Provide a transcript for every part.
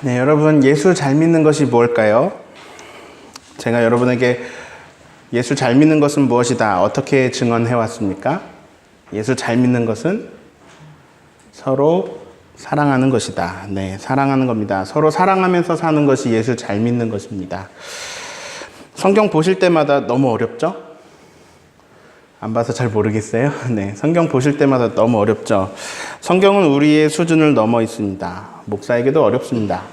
네, 여러분, 예수 잘 믿는 것이 무엇일까요? 제가 여러분에게 예수 잘 믿는 것은 무엇이다, 어떻게 증언해 왔습니까? 예수 잘 믿는 것은 서로 사랑하는 것이다. 네, 사랑하는 겁니다. 서로 사랑하면서 사는 것이 예수 잘 믿는 것입니다. 성경 보실 때마다 너무 어렵죠? 안 봐서 잘 모르겠어요? 네, 성경 보실 때마다 너무 어렵죠? 성경은 우리의 수준을 넘어 있습니다. 목사에게도 어렵습니다.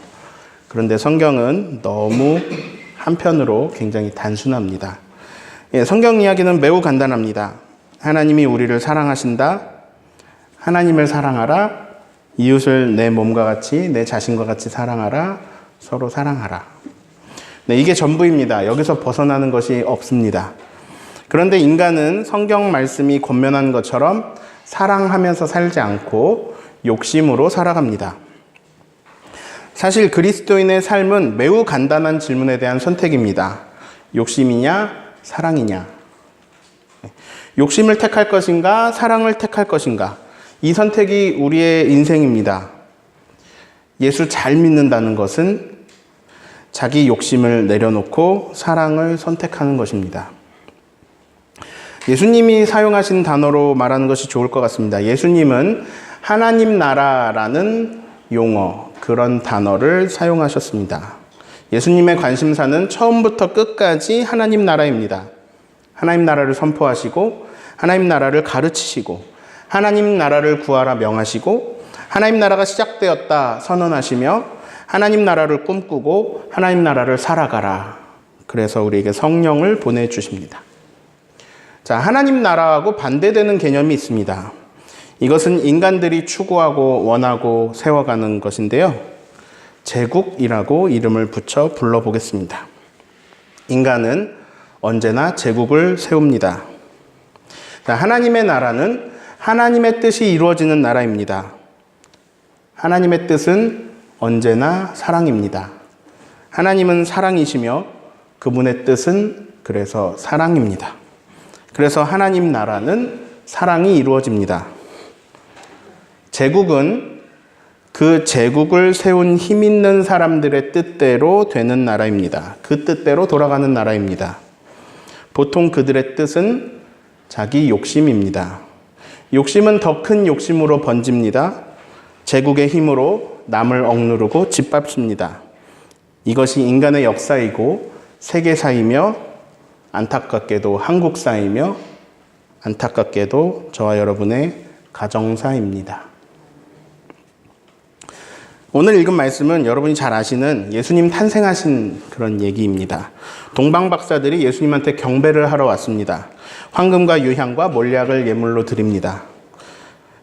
그런데 성경은 너무 한편으로 굉장히 단순합니다. 예, 성경 이야기는 매우 간단합니다. 하나님이 우리를 사랑하신다. 하나님을 사랑하라. 이웃을 내 몸과 같이, 내 자신과 같이 사랑하라. 서로 사랑하라. 네, 이게 전부입니다. 여기서 벗어나는 것이 없습니다. 그런데 인간은 성경 말씀이 권면한 것처럼 사랑하면서 살지 않고 욕심으로 살아갑니다. 사실 그리스도인의 삶은 매우 간단한 질문에 대한 선택입니다. 욕심이냐, 사랑이냐. 욕심을 택할 것인가, 사랑을 택할 것인가. 이 선택이 우리의 인생입니다. 예수 잘 믿는다는 것은 자기 욕심을 내려놓고 사랑을 선택하는 것입니다. 예수님이 사용하신 단어로 말하는 것이 좋을 것 같습니다. 예수님은 하나님 나라라는 용어, 그런 단어를 사용하셨습니다. 예수님의 관심사는 처음부터 끝까지 하나님 나라입니다. 하나님 나라를 선포하시고, 하나님 나라를 가르치시고, 하나님 나라를 구하라 명하시고, 하나님 나라가 시작되었다 선언하시며, 하나님 나라를 꿈꾸고 하나님 나라를 살아가라. 그래서 우리에게 성령을 보내주십니다. 자, 하나님 나라하고 반대되는 개념이 있습니다. 이것은 인간들이 추구하고 원하고 세워가는 것인데요. 제국이라고 이름을 붙여 불러보겠습니다. 인간은 언제나 제국을 세웁니다. 자, 하나님의 나라는 하나님의 뜻이 이루어지는 나라입니다. 하나님의 뜻은 언제나 사랑입니다. 하나님은 사랑이시며 그분의 뜻은 그래서 사랑입니다. 그래서 하나님 나라는 사랑이 이루어집니다. 제국은 그 제국을 세운 힘 있는 사람들의 뜻대로 되는 나라입니다. 그 뜻대로 돌아가는 나라입니다. 보통 그들의 뜻은 자기 욕심입니다. 욕심은 더 큰 욕심으로 번집니다. 제국의 힘으로 남을 억누르고 짓밟습니다. 이것이 인간의 역사이고 세계사이며 안타깝게도 한국사이며 안타깝게도 저와 여러분의 가정사입니다. 오늘 읽은 말씀은 여러분이 잘 아시는 예수님 탄생하신 그런 얘기입니다. 동방박사들이 예수님한테 경배를 하러 왔습니다. 황금과 유향과 몰약을 예물로 드립니다.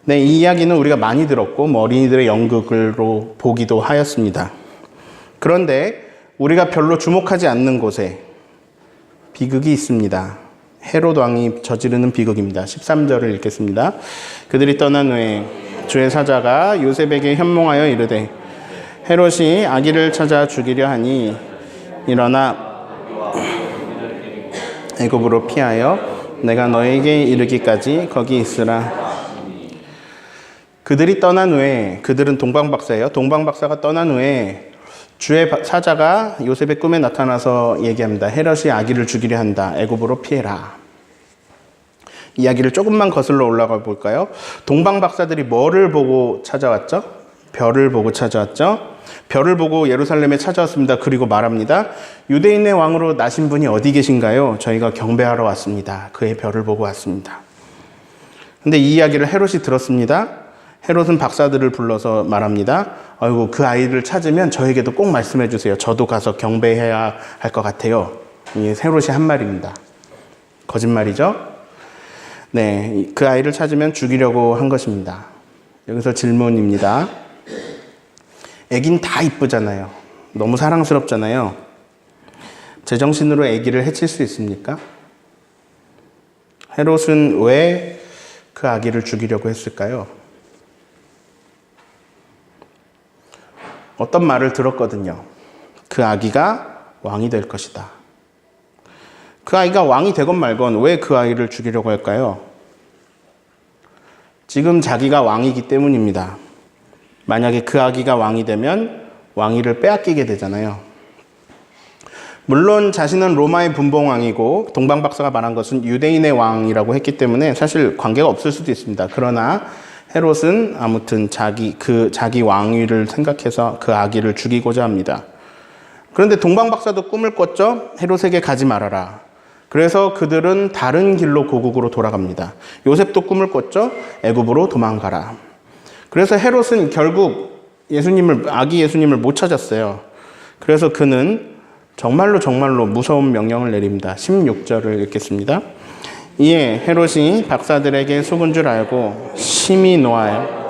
네, 이 이야기는 우리가 많이 들었고 어린이들의 연극으로 보기도 하였습니다. 그런데 우리가 별로 주목하지 않는 곳에 비극이 있습니다. 헤롯 왕이 저지르는 비극입니다. 13절을 읽겠습니다. 그들이 떠난 후에 주의 사자가 요셉에게 현몽하여 이르되 헤롯이 아기를 찾아 죽이려 하니 일어나 애굽으로 피하여 내가 너에게 이르기까지 거기 있으라. 그들이 떠난 후에, 그들은 동방박사예요. 동방박사가 떠난 후에 주의 사자가 요셉의 꿈에 나타나서 얘기합니다. 헤롯이 아기를 죽이려 한다. 애굽으로 피해라. 이야기를 조금만 거슬러 올라가 볼까요? 동방박사들이 뭐를 보고 찾아왔죠? 별을 보고 찾아왔죠? 별을 보고 예루살렘에 찾아왔습니다. 그리고 말합니다. 유대인의 왕으로 나신 분이 어디 계신가요? 저희가 경배하러 왔습니다. 그의 별을 보고 왔습니다. 근데 이 이야기를 헤롯이 들었습니다. 헤롯은 박사들을 불러서 말합니다. 아이고, 그 아이를 찾으면 저에게도 꼭 말씀해 주세요. 저도 가서 경배해야 할 것 같아요. 이게 헤롯이 한 말입니다. 거짓말이죠? 네, 그 아이를 찾으면 죽이려고 한 것입니다. 여기서 질문입니다. 애긴 다 이쁘잖아요. 너무 사랑스럽잖아요. 제정신으로 애기를 해칠 수 있습니까? 헤롯은 왜 그 아기를 죽이려고 했을까요? 어떤 말을 들었거든요. 그 아기가 왕이 될 것이다. 그 아이가 왕이 되건 말건 왜 그 아이를 죽이려고 할까요? 지금 자기가 왕이기 때문입니다. 만약에 그 아기가 왕이 되면 왕위를 빼앗기게 되잖아요. 물론 자신은 로마의 분봉왕이고 동방박사가 말한 것은 유대인의 왕이라고 했기 때문에 사실 관계가 없을 수도 있습니다. 그러나 헤롯은 아무튼 자기 왕위를 생각해서 그 아기를 죽이고자 합니다. 그런데 동방박사도 꿈을 꿨죠. 헤롯에게 가지 말아라. 그래서 그들은 다른 길로 고국으로 돌아갑니다. 요셉도 꿈을 꿨죠. 애굽으로 도망가라. 그래서 헤롯은 결국 아기 예수님을 못 찾았어요. 그래서 그는 정말로 무서운 명령을 내립니다. 16절을 읽겠습니다. 이에 헤롯이 박사들에게 속은 줄 알고 심히 노하여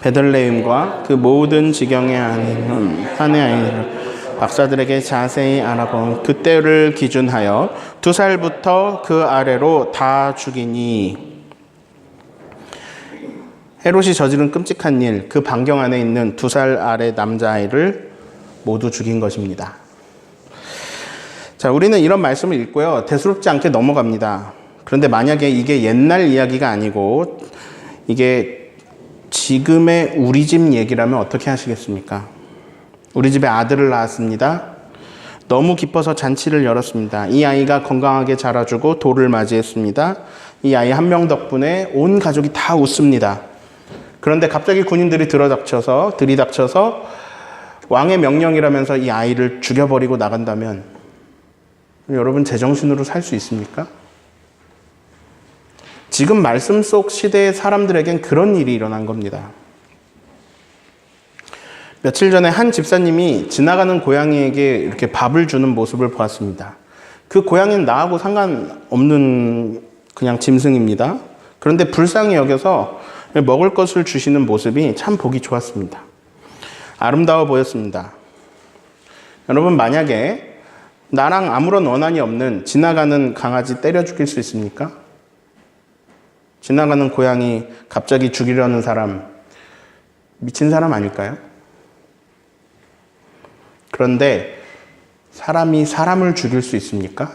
베들레헴과 그 모든 지경에 한의 아이를 박사들에게 자세히 알아본 그때를 기준하여 2살부터 그 아래로 다 죽이니. 헤롯이 저지른 끔찍한 일, 그 반경 안에 있는 2살 아래 남자아이를 모두 죽인 것입니다. 자, 우리는 이런 말씀을 읽고요, 대수롭지 않게 넘어갑니다. 그런데 만약에 이게 옛날 이야기가 아니고 이게 지금의 우리 집 얘기라면 어떻게 하시겠습니까? 우리 집에 아들을 낳았습니다. 너무 기뻐서 잔치를 열었습니다. 이 아이가 건강하게 자라주고 돌을 맞이했습니다. 이 아이 한 명 덕분에 온 가족이 다 웃습니다. 그런데 갑자기 군인들이 들이닥쳐서 왕의 명령이라면서 이 아이를 죽여버리고 나간다면 여러분 제정신으로 살 수 있습니까? 지금 말씀 속 시대의 사람들에겐 그런 일이 일어난 겁니다. 며칠 전에 한 집사님이 지나가는 고양이에게 이렇게 밥을 주는 모습을 보았습니다. 그 고양이는 나하고 상관없는 그냥 짐승입니다. 그런데 불쌍히 여겨서 먹을 것을 주시는 모습이 참 보기 좋았습니다. 아름다워 보였습니다. 여러분, 만약에 나랑 아무런 원한이 없는 지나가는 강아지 때려 죽일 수 있습니까? 지나가는 고양이 갑자기 죽이려는 사람, 미친 사람 아닐까요? 그런데 사람이 사람을 죽일 수 있습니까?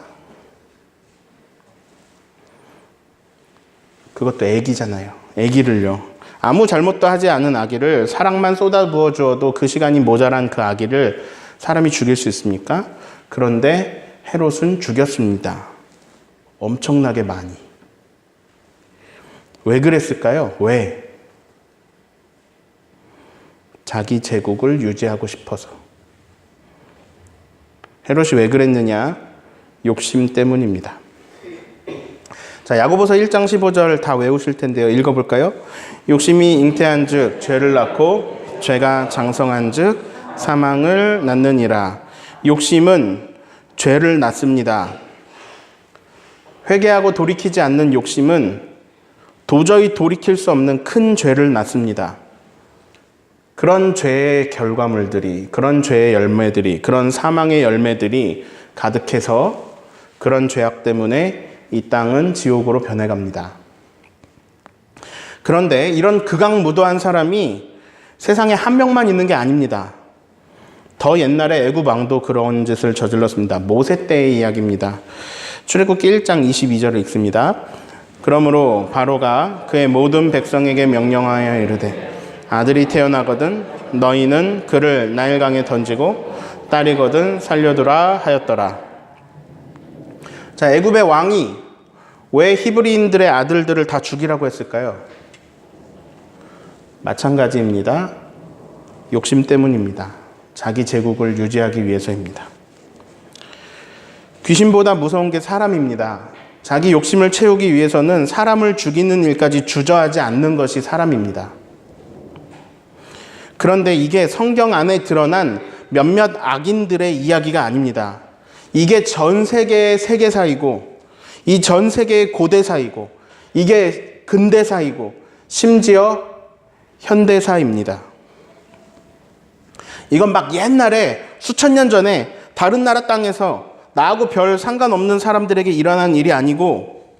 그것도 애기잖아요. 애기를요. 아무 잘못도 하지 않은 아기를 사랑만 쏟아부어 주어도 그 시간이 모자란 그 아기를 사람이 죽일 수 있습니까? 그런데 헤롯은 죽였습니다. 엄청나게 많이. 왜 그랬을까요? 왜? 자기 제국을 유지하고 싶어서. 헤롯이 왜 그랬느냐? 욕심 때문입니다. 자, 야고보서 1장 15절 다 외우실 텐데요. 읽어볼까요? 욕심이 잉태한 즉 죄를 낳고 죄가 장성한 즉 사망을 낳느니라. 욕심은 죄를 낳습니다. 회개하고 돌이키지 않는 욕심은 도저히 돌이킬 수 없는 큰 죄를 낳습니다. 그런 죄의 결과물들이, 그런 죄의 열매들이, 그런 사망의 열매들이 가득해서 그런 죄악 때문에 이 땅은 지옥으로 변해갑니다. 그런데 이런 극악무도한 사람이 세상에 한 명만 있는 게 아닙니다. 더 옛날에 애굽 왕도 그런 짓을 저질렀습니다. 모세 때의 이야기입니다. 출애굽기 1장 22절을 읽습니다. 그러므로 바로가 그의 모든 백성에게 명령하여 이르되 아들이 태어나거든 너희는 그를 나일강에 던지고 딸이거든 살려두라 하였더라. 자, 애굽의 왕이 왜 히브리인들의 아들들을 다 죽이라고 했을까요? 마찬가지입니다. 욕심 때문입니다. 자기 제국을 유지하기 위해서입니다. 귀신보다 무서운 게 사람입니다. 자기 욕심을 채우기 위해서는 사람을 죽이는 일까지 주저하지 않는 것이 사람입니다. 그런데 이게 성경 안에 드러난 몇몇 악인들의 이야기가 아닙니다. 이게 전 세계의 세계사이고 이 전 세계의 고대사이고 이게 근대사이고 심지어 현대사입니다. 이건 막 옛날에 수천 년 전에 다른 나라 땅에서 나하고 별 상관없는 사람들에게 일어난 일이 아니고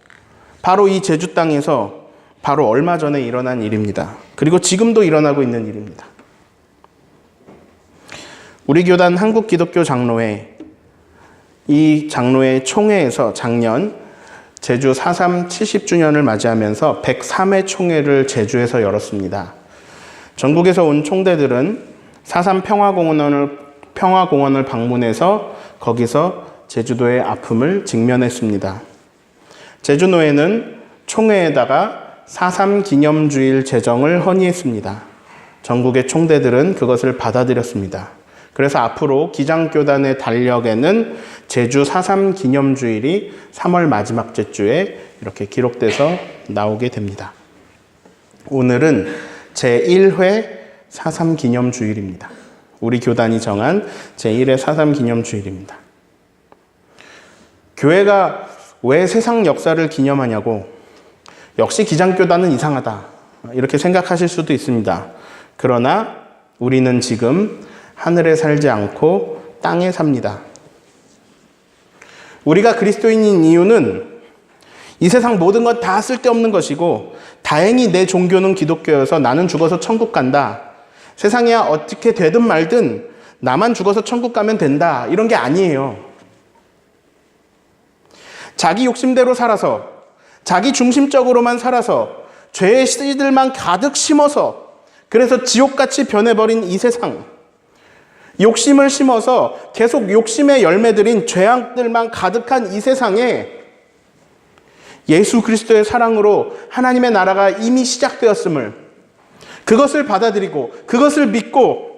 바로 이 제주 땅에서 바로 얼마 전에 일어난 일입니다. 그리고 지금도 일어나고 있는 일입니다. 우리 교단 한국기독교 장로회, 이 장로회 총회에서 작년 제주 4.3 70주년을 맞이하면서 103회 총회를 제주에서 열었습니다. 전국에서 온 총대들은 사삼 평화공원을 방문해서 거기서 제주도의 아픔을 직면했습니다. 제주노회는 총회에다가 4.3 기념주일 제정을 헌의했습니다. 전국의 총대들은 그것을 받아들였습니다. 그래서 앞으로 기장교단의 달력에는 제주 4.3 기념주일이 3월 마지막 주에 이렇게 기록돼서 나오게 됩니다. 오늘은 제1회 4.3 기념주일입니다. 우리 교단이 정한 제1회 4.3 기념주일입니다. 교회가 왜 세상 역사를 기념하냐고, 역시 기장교단은 이상하다, 이렇게 생각하실 수도 있습니다. 그러나 우리는 지금 하늘에 살지 않고 땅에 삽니다. 우리가 그리스도인인 이유는 이 세상 모든 것 다 쓸데없는 것이고, 다행히 내 종교는 기독교여서 나는 죽어서 천국 간다, 세상이 어떻게 되든 말든 나만 죽어서 천국 가면 된다, 이런 게 아니에요. 자기 욕심대로 살아서, 자기 중심적으로만 살아서, 죄의 씨들만 가득 심어서, 그래서 지옥같이 변해버린 이 세상, 욕심을 심어서 계속 욕심의 열매들인 죄악들만 가득한 이 세상에 예수 그리스도의 사랑으로 하나님의 나라가 이미 시작되었음을, 그것을 받아들이고 그것을 믿고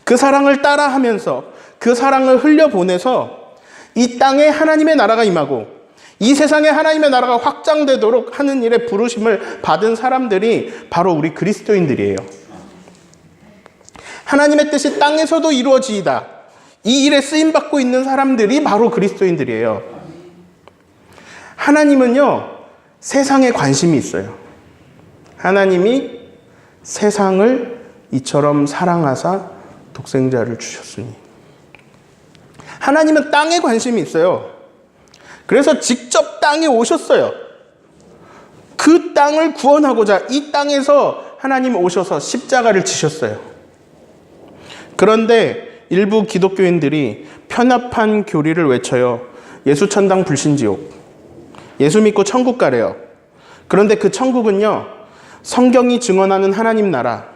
그 사랑을 따라하면서 그 사랑을 흘려보내서 이 땅에 하나님의 나라가 임하고 이 세상에 하나님의 나라가 확장되도록 하는 일에 부르심을 받은 사람들이 바로 우리 그리스도인들이에요. 하나님의 뜻이 땅에서도 이루어지이다, 이 일에 쓰임받고 있는 사람들이 바로 그리스도인들이에요. 하나님은요, 세상에 관심이 있어요. 하나님이 세상을 이처럼 사랑하사 독생자를 주셨으니. 하나님은 땅에 관심이 있어요. 그래서 직접 땅에 오셨어요. 그 땅을 구원하고자 이 땅에서 하나님 오셔서 십자가를 지셨어요. 그런데 일부 기독교인들이 편협한 교리를 외쳐요. 예수 천당 불신지옥, 예수 믿고 천국 가래요. 그런데 그 천국은요, 성경이 증언하는 하나님 나라,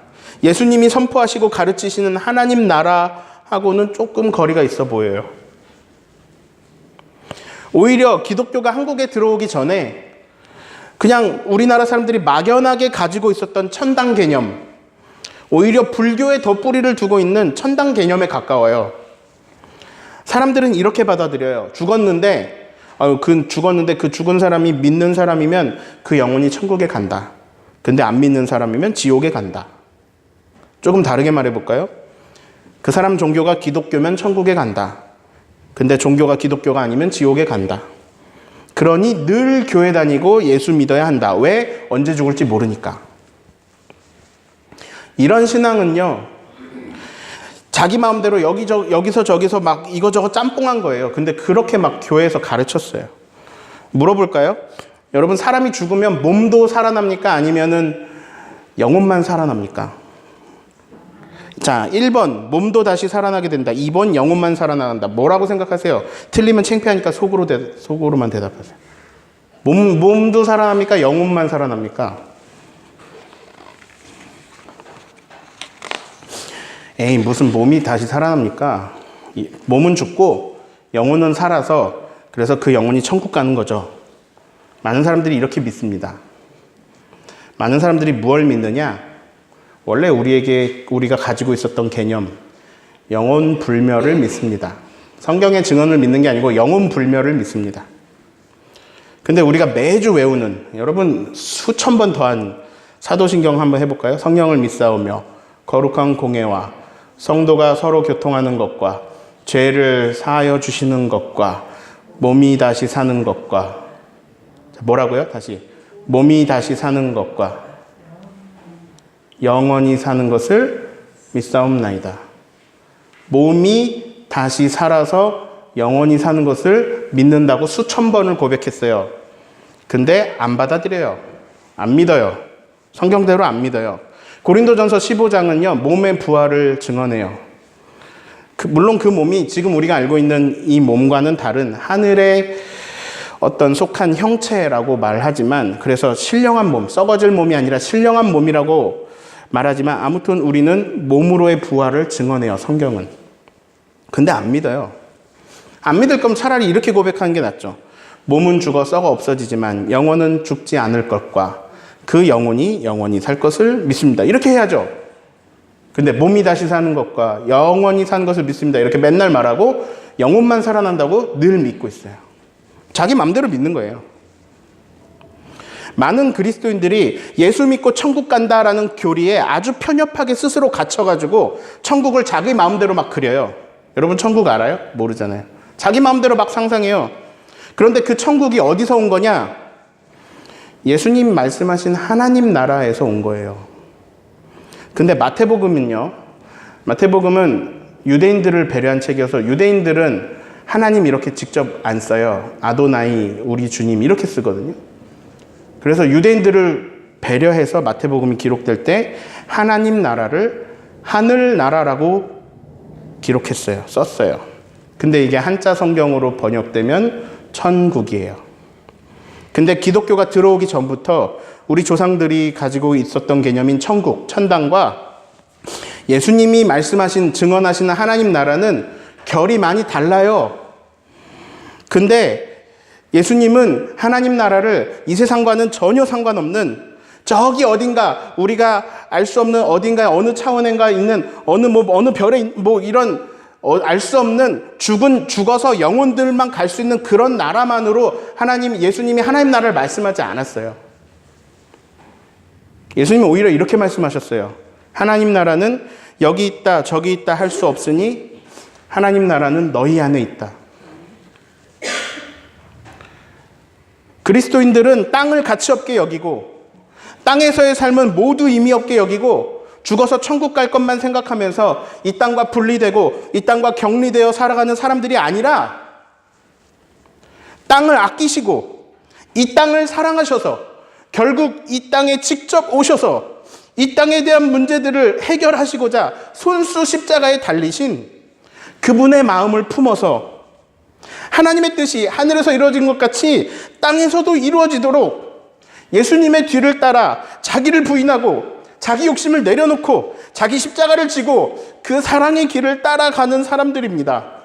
예수님이 선포하시고 가르치시는 하나님 나라하고는 조금 거리가 있어 보여요. 오히려 기독교가 한국에 들어오기 전에 그냥 우리나라 사람들이 막연하게 가지고 있었던 천당 개념, 오히려 불교에 더 뿌리를 두고 있는 천당 개념에 가까워요. 사람들은 이렇게 받아들여요. 죽었는데 그 죽은 사람이 믿는 사람이면 그 영혼이 천국에 간다. 근데 안 믿는 사람이면 지옥에 간다. 조금 다르게 말해볼까요? 그 사람 종교가 기독교면 천국에 간다. 근데 종교가 기독교가 아니면 지옥에 간다. 그러니 늘 교회 다니고 예수 믿어야 한다. 왜? 언제 죽을지 모르니까. 이런 신앙은요, 자기 마음대로 여기서 저기서 막 이거저거 짬뽕한 거예요. 근데 그렇게 막 교회에서 가르쳤어요. 물어볼까요? 여러분, 사람이 죽으면 몸도 살아납니까? 아니면은 영혼만 살아납니까? 자, 1번 몸도 다시 살아나게 된다. 2번 영혼만 살아난다. 뭐라고 생각하세요? 틀리면 창피하니까 속으로만 대답하세요. 몸도 살아납니까? 영혼만 살아납니까? 에이, 무슨 몸이 다시 살아납니까? 몸은 죽고 영혼은 살아서, 그래서 그 영혼이 천국 가는 거죠. 많은 사람들이 이렇게 믿습니다. 많은 사람들이 무엇을 믿느냐? 원래 우리가 가지고 있었던 개념, 영혼 불멸을 믿습니다. 성경의 증언을 믿는 게 아니고 영혼 불멸을 믿습니다. 근데 우리가 매주 외우는, 여러분 수천 번 더한 사도신경 한번 해볼까요? 성령을 믿사오며 거룩한 공회와 성도가 서로 교통하는 것과 죄를 사하여 주시는 것과 몸이 다시 사는 것과, 뭐라고요? 다시. 몸이 다시 사는 것과 영원히 사는 것을 믿사옵나이다. 몸이 다시 살아서 영원히 사는 것을 믿는다고 수천 번을 고백했어요. 근데 안 받아들여요. 안 믿어요. 성경대로 안 믿어요. 고린도전서 15장은요, 몸의 부활을 증언해요. 물론 그 몸이 지금 우리가 알고 있는 이 몸과는 다른 하늘의 어떤 속한 형체라고 말하지만, 그래서 신령한 몸, 썩어질 몸이 아니라 신령한 몸이라고 말하지만 아무튼 우리는 몸으로의 부활을 증언해요, 성경은. 근데 안 믿어요. 안 믿을 거면 차라리 이렇게 고백하는 게 낫죠. 몸은 죽어 썩어 없어지지만 영혼은 죽지 않을 것과 그 영혼이 영원히 살 것을 믿습니다. 이렇게 해야죠. 근데 몸이 다시 사는 것과 영원히 사는 것을 믿습니다. 이렇게 맨날 말하고 영혼만 살아난다고 늘 믿고 있어요. 자기 마음대로 믿는 거예요. 많은 그리스도인들이 예수 믿고 천국 간다라는 교리에 아주 편협하게 스스로 갇혀가지고 천국을 자기 마음대로 막 그려요. 여러분 천국 알아요? 모르잖아요. 자기 마음대로 막 상상해요. 그런데 그 천국이 어디서 온 거냐? 예수님 말씀하신 하나님 나라에서 온 거예요. 근데 마태복음은요. 마태복음은 유대인들을 배려한 책이어서 유대인들은 하나님 이렇게 직접 안 써요. 아도나이 우리 주님 이렇게 쓰거든요. 그래서 유대인들을 배려해서 마태복음이 기록될 때 하나님 나라를 하늘나라라고 기록했어요. 썼어요. 근데 이게 한자 성경으로 번역되면 천국이에요. 근데 기독교가 들어오기 전부터 우리 조상들이 가지고 있었던 개념인 천국, 천당과 예수님이 말씀하신 증언하시는 하나님 나라는 결이 많이 달라요. 근데 예수님은 하나님 나라를 이 세상과는 전혀 상관없는 저기 어딘가 우리가 알 수 없는 어딘가에 어느 차원인가 있는 어느 별에 이런 알 수 없는 죽어서 영혼들만 갈 수 있는 그런 나라만으로 예수님이 하나님 나라를 말씀하지 않았어요. 예수님은 오히려 이렇게 말씀하셨어요. 하나님 나라는 여기 있다 저기 있다 할 수 없으니 하나님 나라는 너희 안에 있다. 그리스도인들은 땅을 가치 없게 여기고 땅에서의 삶은 모두 의미 없게 여기고 죽어서 천국 갈 것만 생각하면서 이 땅과 분리되고 이 땅과 격리되어 살아가는 사람들이 아니라 땅을 아끼시고 이 땅을 사랑하셔서 결국 이 땅에 직접 오셔서 이 땅에 대한 문제들을 해결하시고자 손수 십자가에 달리신 그분의 마음을 품어서 하나님의 뜻이 하늘에서 이루어진 것 같이 땅에서도 이루어지도록 예수님의 뒤를 따라 자기를 부인하고 자기 욕심을 내려놓고 자기 십자가를 지고 그 사랑의 길을 따라가는 사람들입니다.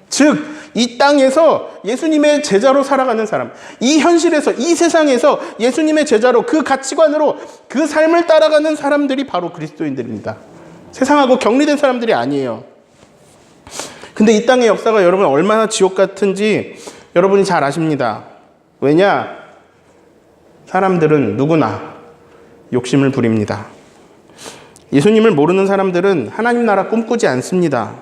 즉, 이 땅에서 예수님의 제자로 살아가는 사람, 이 현실에서, 이 세상에서 예수님의 제자로 그 가치관으로 그 삶을 따라가는 사람들이 바로 그리스도인들입니다. 세상하고 격리된 사람들이 아니에요. 근데 이 땅의 역사가 여러분 얼마나 지옥 같은지 여러분이 잘 아십니다. 왜냐? 사람들은 누구나 욕심을 부립니다. 예수님을 모르는 사람들은 하나님 나라 꿈꾸지 않습니다.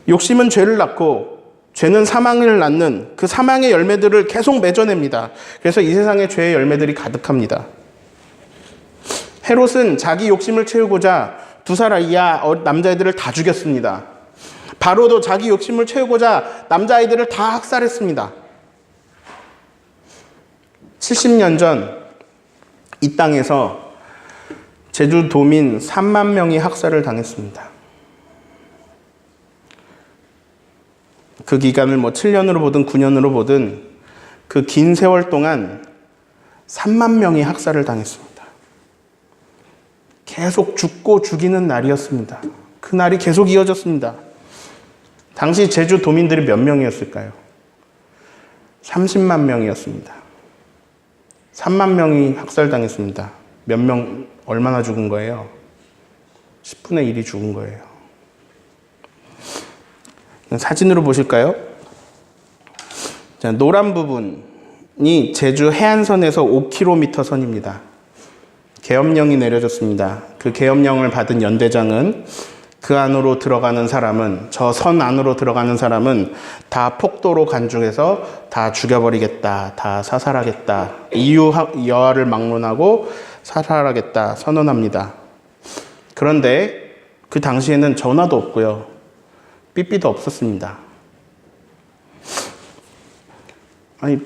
욕심은 죄를 낳고 죄는 사망을 낳는 그 사망의 열매들을 계속 맺어냅니다. 그래서 이 세상에 죄의 열매들이 가득합니다. 헤롯은 자기 욕심을 채우고자 두 남자애들을 다 죽였습니다. 바로도 자기 욕심을 채우고자 남자아이들을 다 학살했습니다. 70년 전 이 땅에서 제주도민 3만 명이 학살을 당했습니다. 그 기간을 7년으로 보든 9년으로 보든 그 긴 세월 동안 3만 명이 학살을 당했습니다. 계속 죽고 죽이는 날이었습니다. 그 날이 계속 이어졌습니다. 당시 제주도민들이 몇 명이었을까요? 30만 명이었습니다. 3만 명이 학살당했습니다. 몇 명, 얼마나 죽은 거예요? 10분의 1이 죽은 거예요. 사진으로 보실까요? 자, 노란 부분이 제주 해안선에서 5km 선입니다. 계엄령이 내려졌습니다. 그 계엄령을 받은 연대장은 그 안으로 들어가는 사람은, 저 선 안으로 들어가는 사람은 다 폭도로 간주해서 다 죽여버리겠다, 다 사살하겠다, 이유 여하를 막론하고 사살하겠다 선언합니다. 그런데 그 당시에는 전화도 없고요, 삐삐도 없었습니다. 아니,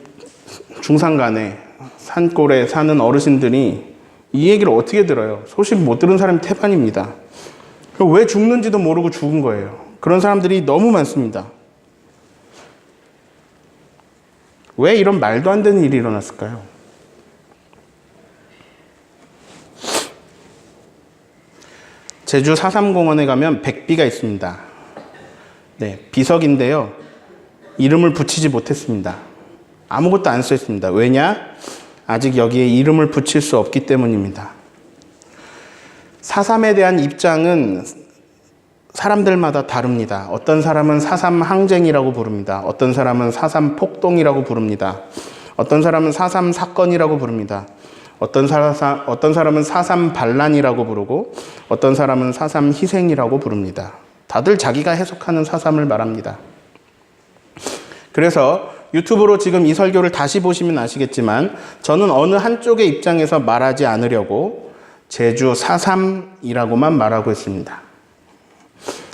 중산간에 산골에 사는 어르신들이 이 얘기를 어떻게 들어요? 소식 못 들은 사람이 태반입니다. 왜 죽는지도 모르고 죽은 거예요. 그런 사람들이 너무 많습니다. 왜 이런 말도 안 되는 일이 일어났을까요? 제주 4.3공원에 가면 백비가 있습니다. 네, 비석인데요. 이름을 붙이지 못했습니다. 아무것도 안 써 있습니다. 왜냐? 아직 여기에 이름을 붙일 수 없기 때문입니다. 4.3에 대한 입장은 사람들마다 다릅니다. 어떤 사람은 4.3 항쟁이라고 부릅니다. 어떤 사람은 4.3 폭동이라고 부릅니다. 어떤 사람은 4.3 사건이라고 부릅니다. 어떤 사람은 4.3 반란이라고 부르고 어떤 사람은 4.3 희생이라고 부릅니다. 다들 자기가 해석하는 4.3을 말합니다. 그래서 유튜브로 지금 이 설교를 다시 보시면 아시겠지만 저는 어느 한쪽의 입장에서 말하지 않으려고 제주 4.3이라고만 말하고 있습니다.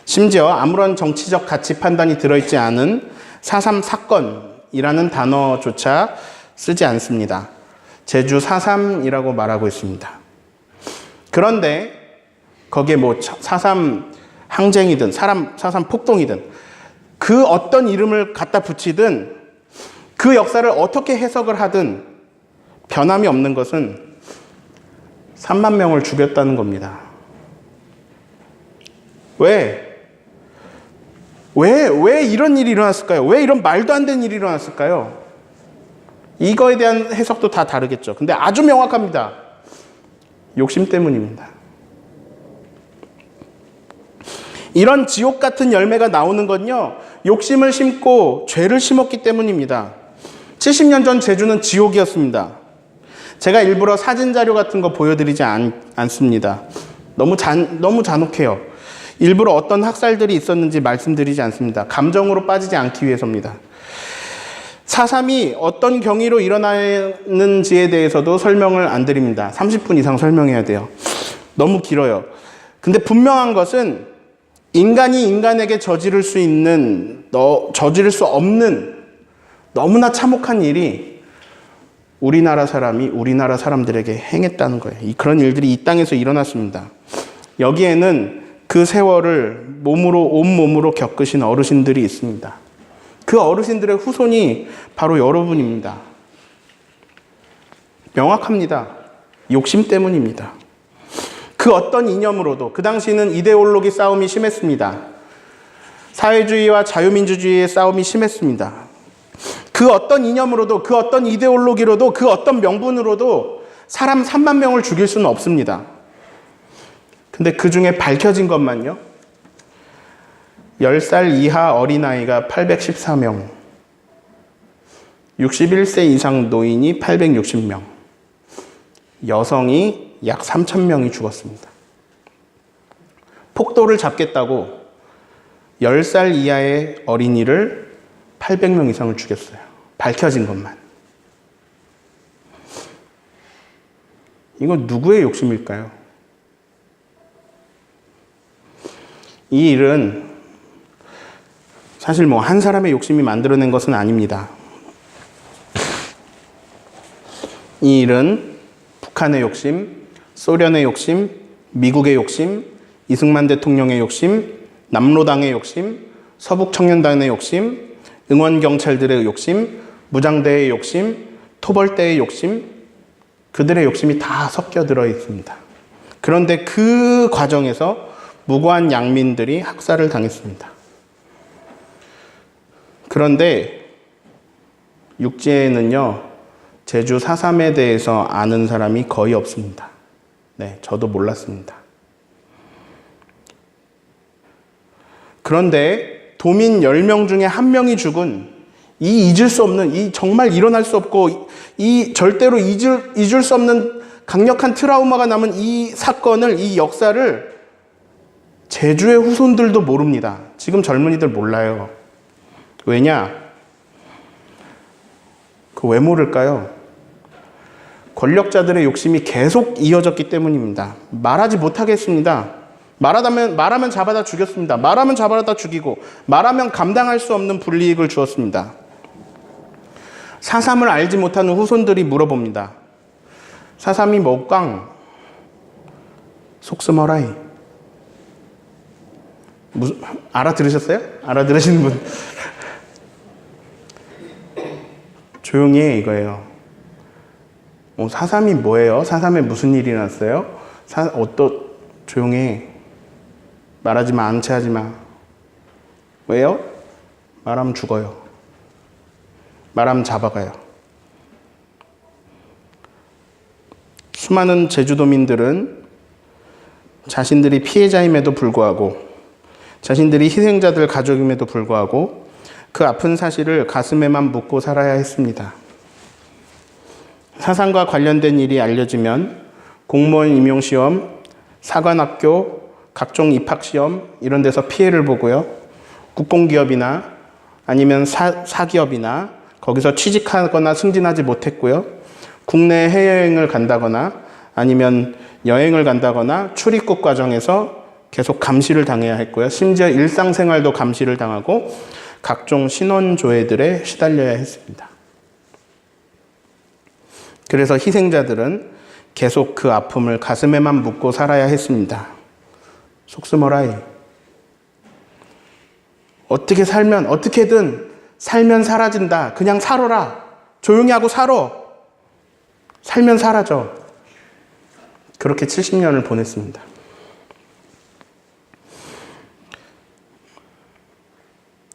심지어 아무런 정치적 가치 판단이 들어있지 않은 4.3 사건이라는 단어조차 쓰지 않습니다. 제주 4.3이라고 말하고 있습니다. 그런데 거기에 뭐 4.3 항쟁이든 4.3 폭동이든 그 어떤 이름을 갖다 붙이든 그 역사를 어떻게 해석을 하든 변함이 없는 것은 3만 명을 죽였다는 겁니다. 왜 이런 일이 일어났을까요? 왜 이런 말도 안 되는 일이 일어났을까요? 이거에 대한 해석도 다 다르겠죠. 근데 아주 명확합니다. 욕심 때문입니다. 이런 지옥 같은 열매가 나오는 건요, 욕심을 심고 죄를 심었기 때문입니다. 70년 전 제주는 지옥이었습니다. 제가 일부러 사진 자료 같은 거 보여드리지 않습니다. 너무 잔혹해요. 일부러 어떤 학살들이 있었는지 말씀드리지 않습니다. 감정으로 빠지지 않기 위해서입니다. 4.3이 어떤 경위로 일어나는지에 대해서도 설명을 안 드립니다. 30분 이상 설명해야 돼요. 너무 길어요. 근데 분명한 것은 인간이 인간에게 저지를 수 없는 너무나 참혹한 일이 우리나라 사람들에게 행했다는 거예요. 그런 일들이 이 땅에서 일어났습니다. 여기에는 그 세월을 온몸으로 겪으신 어르신들이 있습니다. 그 어르신들의 후손이 바로 여러분입니다. 명확합니다. 욕심 때문입니다. 그 어떤 이념으로도, 그 당시는 이데올로기 싸움이 심했습니다. 사회주의와 자유민주주의의 싸움이 심했습니다. 그 어떤 이념으로도, 그 어떤 이데올로기로도, 그 어떤 명분으로도 사람 3만 명을 죽일 수는 없습니다. 근데 그 중에 밝혀진 것만요, 10살 이하 어린아이가 814명, 61세 이상 노인이 860명, 여성이 약 3,000명이 죽었습니다. 폭도를 잡겠다고 10살 이하의 어린이를 800명 이상을 죽였어요. 밝혀진 것만. 이건 누구의 욕심일까요? 이 일은 사실 뭐 한 사람의 욕심이 만들어낸 것은 아닙니다. 이 일은 북한의 욕심, 소련의 욕심, 미국의 욕심, 이승만 대통령의 욕심, 남로당의 욕심, 서북청년단의 욕심, 응원경찰들의 욕심, 무장대의 욕심, 토벌대의 욕심, 그들의 욕심이 다 섞여 들어 있습니다. 그런데 그 과정에서 무고한 양민들이 학살을 당했습니다. 그런데 육지에는요, 제주 4.3에 대해서 아는 사람이 거의 없습니다. 네, 저도 몰랐습니다. 그런데 도민 10명 중에 1명이 죽은 이 잊을 수 없는, 이 정말 일어날 수 없고 이 절대로 잊을 수 없는 강력한 트라우마가 남은 이 사건을, 이 역사를 제주의 후손들도 모릅니다. 지금 젊은이들 몰라요. 왜냐? 왜 모를까요? 권력자들의 욕심이 계속 이어졌기 때문입니다. 말하지 못하겠습니다. 말하면 잡아다 죽였습니다. 말하면 잡아다 죽이고, 말하면 감당할 수 없는 불이익을 주었습니다. 4.3을 알지 못하는 후손들이 물어봅니다. 4.3이 뭐깡? 속스머라이. 알아들으셨어요? 알아들으시는 분? 조용히 해, 이거예요. 4.3이 뭐예요? 4.3에 무슨 일이 났어요? 조용히 해. 말하지 마, 앙체하지 마. 왜요? 말하면 죽어요. 말하면 잡아가요. 수많은 제주도민들은 자신들이 피해자임에도 불구하고, 자신들이 희생자들 가족임에도 불구하고 그 아픈 사실을 가슴에만 묻고 살아야 했습니다. 사상과 관련된 일이 알려지면 공무원 임용시험, 사관학교, 각종 입학시험 이런 데서 피해를 보고요. 국공기업이나 아니면 사기업이나 거기서 취직하거나 승진하지 못했고요. 국내 해외여행을 간다거나 아니면 여행을 간다거나 출입국 과정에서 계속 감시를 당해야 했고요. 심지어 일상생활도 감시를 당하고 각종 신원조회들에 시달려야 했습니다. 그래서 희생자들은 계속 그 아픔을 가슴에만 묻고 살아야 했습니다. 속쓰머라이. 어떻게든 살면 사라진다. 그냥 살아라. 조용히 하고 살아. 살면 사라져. 그렇게 70년을 보냈습니다.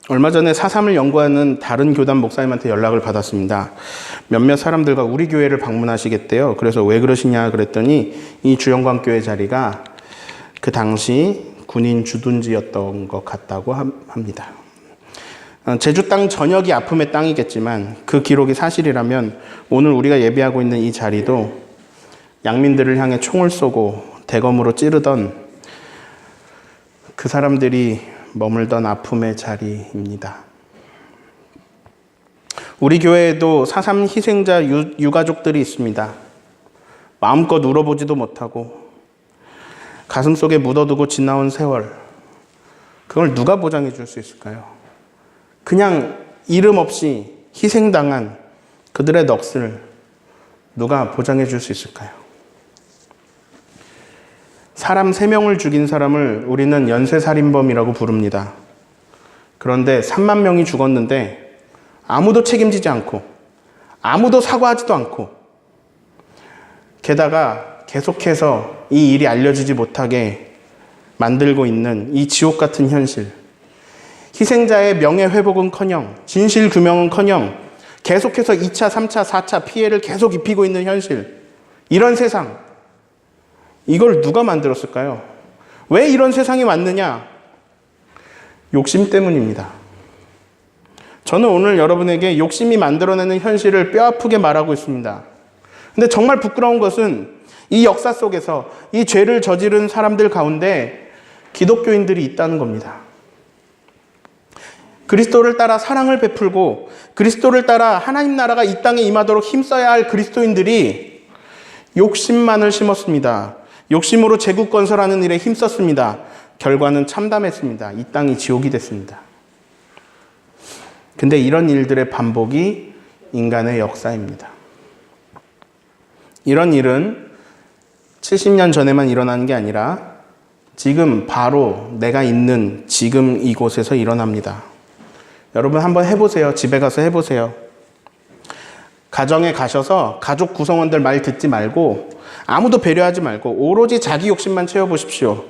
얼마 전에 4.3을 연구하는 다른 교단 목사님한테 연락을 받았습니다. 몇몇 사람들과 우리 교회를 방문하시겠대요. 그래서 왜 그러시냐 그랬더니 이 주영광교회 자리가 그 당시 군인 주둔지였던 것 같다고 합니다. 제주 땅 전역이 아픔의 땅이겠지만 그 기록이 사실이라면 오늘 우리가 예배하고 있는 이 자리도 양민들을 향해 총을 쏘고 대검으로 찌르던 그 사람들이 머물던 아픔의 자리입니다. 우리 교회에도 4.3 희생자 유가족들이 있습니다. 마음껏 울어보지도 못하고 가슴속에 묻어두고 지나온 세월, 그걸 누가 보장해 줄 수 있을까요? 그냥 이름 없이 희생당한 그들의 넋을 누가 보장해 줄 수 있을까요? 사람 3명을 죽인 사람을 우리는 연쇄살인범이라고 부릅니다. 그런데 3만 명이 죽었는데 아무도 책임지지 않고 아무도 사과하지도 않고 게다가 계속해서 이 일이 알려지지 못하게 만들고 있는 이 지옥 같은 현실. 희생자의 명예회복은커녕 진실규명은커녕 계속해서 2차, 3차, 4차 피해를 계속 입히고 있는 현실. 이런 세상. 이걸 누가 만들었을까요? 왜 이런 세상이 왔느냐? 욕심 때문입니다. 저는 오늘 여러분에게 욕심이 만들어내는 현실을 뼈아프게 말하고 있습니다. 근데 정말 부끄러운 것은 이 역사 속에서 이 죄를 저지른 사람들 가운데 기독교인들이 있다는 겁니다. 그리스도를 따라 사랑을 베풀고 그리스도를 따라 하나님 나라가 이 땅에 임하도록 힘써야 할 그리스도인들이 욕심만을 심었습니다. 욕심으로 제국 건설하는 일에 힘썼습니다. 결과는 참담했습니다. 이 땅이 지옥이 됐습니다. 근데 이런 일들의 반복이 인간의 역사입니다. 이런 일은 70년 전에만 일어나는 게 아니라 지금 바로 내가 있는 지금 이곳에서 일어납니다. 여러분 한번 해보세요. 집에 가서 해보세요. 가정에 가셔서 가족 구성원들 말 듣지 말고 아무도 배려하지 말고 오로지 자기 욕심만 채워보십시오.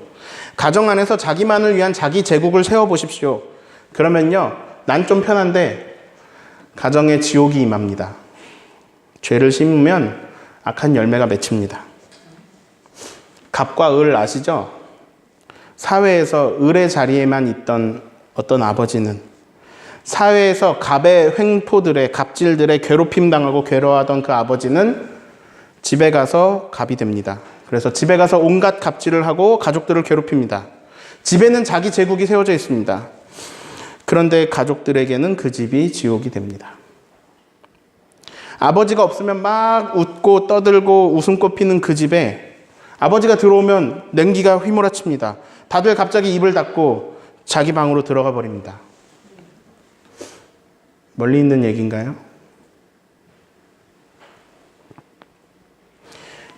가정 안에서 자기만을 위한 자기 제국을 세워보십시오. 그러면요, 난 좀 편한데 가정에 지옥이 임합니다. 죄를 심으면 악한 열매가 맺힙니다. 갑과 을 아시죠? 사회에서 을의 자리에만 있던 어떤 아버지는 사회에서 갑의 횡포들의 갑질들의 괴롭힘 당하고 괴로워하던 그 아버지는 집에 가서 갑이 됩니다. 그래서 집에 가서 온갖 갑질을 하고 가족들을 괴롭힙니다. 집에는 자기 제국이 세워져 있습니다. 그런데 가족들에게는 그 집이 지옥이 됩니다. 아버지가 없으면 막 웃고 떠들고 웃음꽃 피는 그 집에 아버지가 들어오면 냉기가 휘몰아칩니다. 다들 갑자기 입을 닫고 자기 방으로 들어가 버립니다. 멀리 있는 얘기인가요?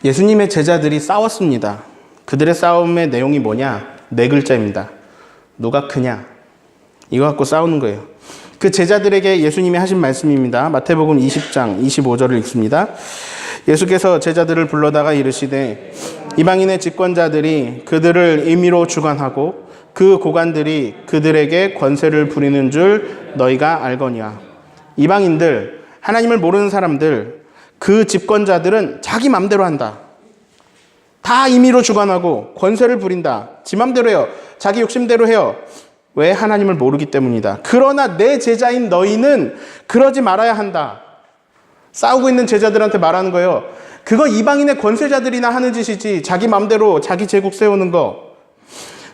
예수님의 제자들이 싸웠습니다. 그들의 싸움의 내용이 뭐냐? 4글자입니다. 누가 크냐? 이거 갖고 싸우는 거예요. 그 제자들에게 예수님이 하신 말씀입니다. 마태복음 20장 25절을 읽습니다. 예수께서 제자들을 불러다가 이르시되 이방인의 집권자들이 그들을 임의로 주관하고 그 고관들이 그들에게 권세를 부리는 줄 너희가 알거니와. 이방인들, 하나님을 모르는 사람들, 그 집권자들은 자기 맘대로 한다. 다 임의로 주관하고 권세를 부린다. 지 맘대로 해요. 자기 욕심대로 해요. 왜? 하나님을 모르기 때문이다. 그러나 내 제자인 너희는 그러지 말아야 한다. 싸우고 있는 제자들한테 말하는 거예요. 그거 이방인의 권세자들이나 하는 짓이지, 자기 맘대로 자기 제국 세우는 거.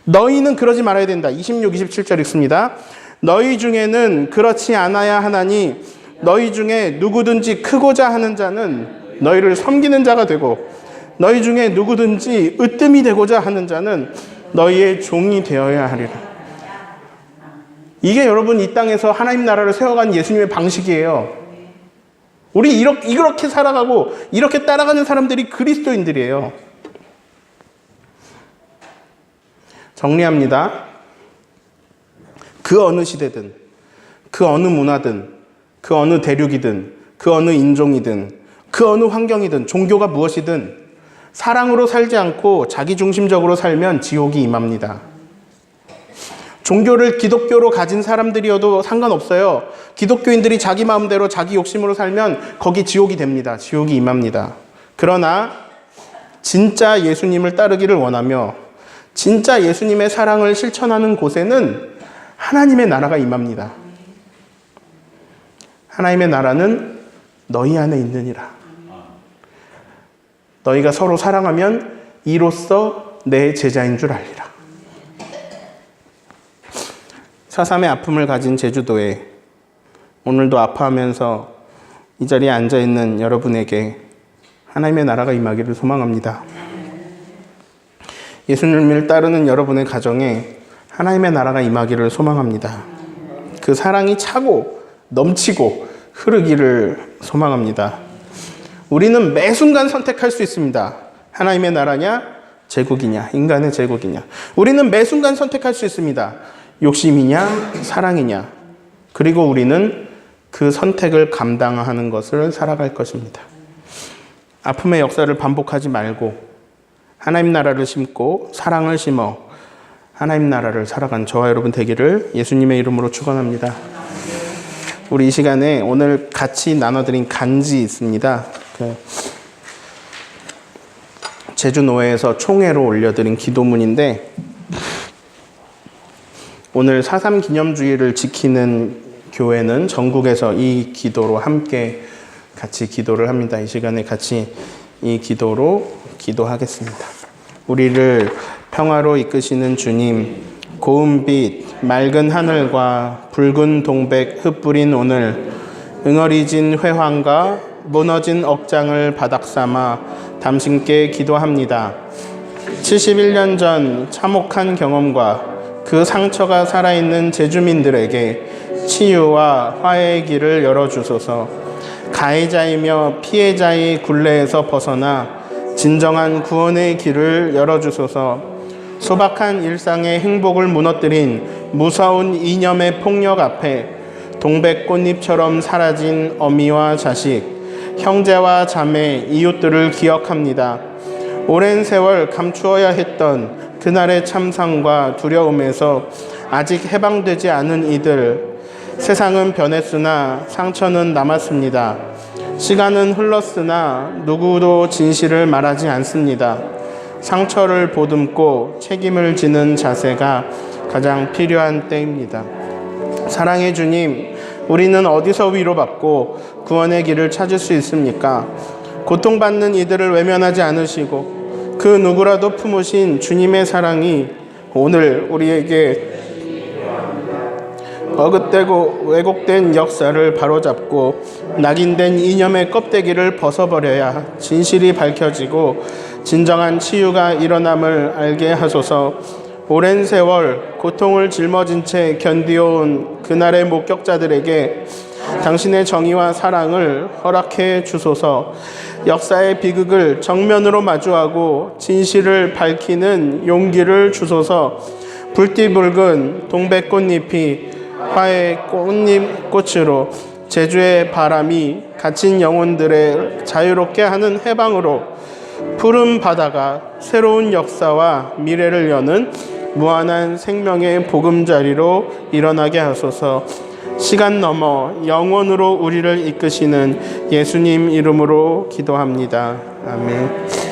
너희는 그러지 말아야 된다. 26, 27절 읽습니다. 너희 중에는 그렇지 않아야 하나니 너희 중에 누구든지 크고자 하는 자는 너희를 섬기는 자가 되고, 너희 중에 누구든지 으뜸이 되고자 하는 자는 너희의 종이 되어야 하리라. 이게 여러분 이 땅에서 하나님 나라를 세워간 예수님의 방식이에요. 우리 이렇게 살아가고 이렇게 따라가는 사람들이 그리스도인들이에요. 정리합니다. 그 어느 시대든, 그 어느 문화든, 그 어느 대륙이든, 그 어느 인종이든, 그 어느 환경이든, 종교가 무엇이든 사랑으로 살지 않고 자기중심적으로 살면 지옥이 임합니다. 종교를 기독교로 가진 사람들이어도 상관없어요. 기독교인들이 자기 마음대로 자기 욕심으로 살면 거기 지옥이 됩니다. 지옥이 임합니다. 그러나 진짜 예수님을 따르기를 원하며 진짜 예수님의 사랑을 실천하는 곳에는 하나님의 나라가 임합니다. 하나님의 나라는 너희 안에 있느니라. 너희가 서로 사랑하면 이로써 내 제자인 줄 알리라. 4.3의 아픔을 가진 제주도에 오늘도 아파하면서 이 자리에 앉아있는 여러분에게 하나님의 나라가 임하기를 소망합니다. 예수님을 따르는 여러분의 가정에 하나님의 나라가 임하기를 소망합니다. 그 사랑이 차고 넘치고 흐르기를 소망합니다. 우리는 매 순간 선택할 수 있습니다. 하나님의 나라냐, 제국이냐, 인간의 제국이냐. 우리는 매 순간 선택할 수 있습니다. 욕심이냐, 사랑이냐. 그리고 우리는 그 선택을 감당하는 것을 살아갈 것입니다. 아픔의 역사를 반복하지 말고 하나님 나라를 심고 사랑을 심어 하나님 나라를 살아간 저와 여러분 되기를 예수님의 이름으로 축원합니다. 우리 이 시간에 오늘 같이 나눠드린 간지 있습니다. 제주노회에서 총회로 올려드린 기도문인데, 오늘 4.3 기념주의를 지키는 교회는 전국에서 이 기도로 함께 같이 기도를 합니다. 이 시간에 같이 이 기도로 기도하겠습니다. 우리를 평화로 이끄시는 주님, 고운빛 맑은 하늘과 붉은 동백 흩뿌린 오늘, 응어리진 회황과 무너진 억장을 바닥 삼아 당신께 기도합니다. 71년 전 참혹한 경험과 그 상처가 살아있는 제주민들에게 치유와 화해의 길을 열어주소서. 가해자이며 피해자의 굴레에서 벗어나 진정한 구원의 길을 열어주소서. 소박한 일상의 행복을 무너뜨린 무서운 이념의 폭력 앞에 동백꽃잎처럼 사라진 어미와 자식, 형제와 자매, 이웃들을 기억합니다. 오랜 세월 감추어야 했던 그날의 참상과 두려움에서 아직 해방되지 않은 이들, 세상은 변했으나 상처는 남았습니다. 시간은 흘렀으나 누구도 진실을 말하지 않습니다. 상처를 보듬고 책임을 지는 자세가 가장 필요한 때입니다. 사랑의 주님, 우리는 어디서 위로받고 구원의 길을 찾을 수 있습니까? 고통받는 이들을 외면하지 않으시고 그 누구라도 품으신 주님의 사랑이 오늘 우리에게 어긋되고 왜곡된 역사를 바로잡고 낙인된 이념의 껍데기를 벗어버려야 진실이 밝혀지고 진정한 치유가 일어남을 알게 하소서. 오랜 세월 고통을 짊어진 채 견디어온 그날의 목격자들에게 당신의 정의와 사랑을 허락해 주소서. 역사의 비극을 정면으로 마주하고 진실을 밝히는 용기를 주소서. 불띠붉은 동백꽃잎이 화의 꽃으로 제주의 바람이 갇힌 영혼들을 자유롭게 하는 해방으로 푸른 바다가 새로운 역사와 미래를 여는 무한한 생명의 보금자리로 일어나게 하소서. 시간 넘어 영원으로 우리를 이끄시는 예수님 이름으로 기도합니다. 아멘.